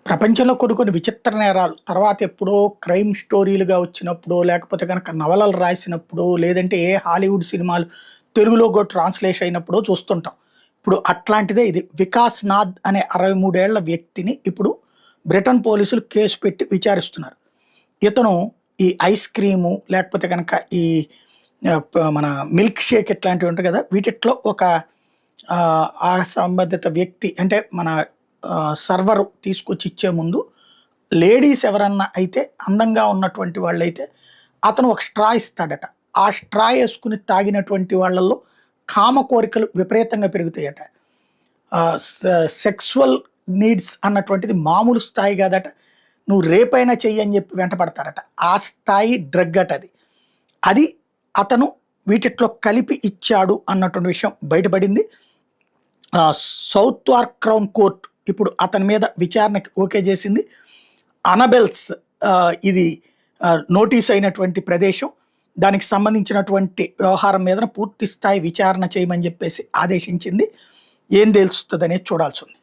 ప్రపంచంలో కొన్ని విచిత్ర నేరాలు తర్వాత ఎప్పుడో క్రైమ్ స్టోరీలుగా వచ్చినప్పుడో, లేకపోతే గనక నవలలు రాసినప్పుడో, లేదంటే ఏ హాలీవుడ్ సినిమాలు తెలుగులో కూడా ట్రాన్స్‌లేషన్ అయినప్పుడో చూస్తుంటాం. ఇప్పుడు అట్లాంటిదే ఇది. వికాస్ నాథ్ అనే 63 ఏళ్ల వ్యక్తిని ఇప్పుడు బ్రిటన్ పోలీసులు కేసు పెట్టి విచారిస్తున్నారు. ఇతను ఈ ఐస్ క్రీము లేకపోతే గనక ఈ మన మిల్క్ షేక్ ఇట్లాంటివి ఉంటాయి కదా! వీటిట్లో ఒక ఆ సంబంధిత వ్యక్తి అంటే మన సర్వరు తీసుకొచ్చి ఇచ్చే ముందు లేడీస్ ఎవరన్నా అయితే అందంగా ఉన్నటువంటి వాళ్ళైతే అతను ఒక స్ట్రా ఇస్తాడట. ఆ స్ట్రా యేసుకొని తాగినటువంటి వాళ్ళలో కామ కోరికలు విపరీతంగా పెరుగుతాయట. సెక్సువల్ నీడ్స్ అన్నటువంటిది మామూలు స్థాయి కాదట. నువ్వు రేపైనా చెయ్యి అని చెప్పి వెంటపడతారట. ఆ స్థాయి డ్రగ్ అట అది. అది అతను వీటిట్లో కలిపి ఇచ్చాడు అన్నటువంటి విషయం బయటపడింది. సౌత్ వార్క్ క్రౌన్ కోర్ట్ ఇప్పుడు అతని మీద విచారణకి ఓకే చేసింది. అనబెల్స్ ఇది నోటీస్ అయినటువంటి ప్రదేశం. దానికి సంబంధించినటువంటి వ్యవహారం మీద పూర్తి స్థాయి విచారణ చేయమని చెప్పేసి ఆదేశించింది. ఏం తెలుస్తుందనేది చూడాల్సి ఉంది.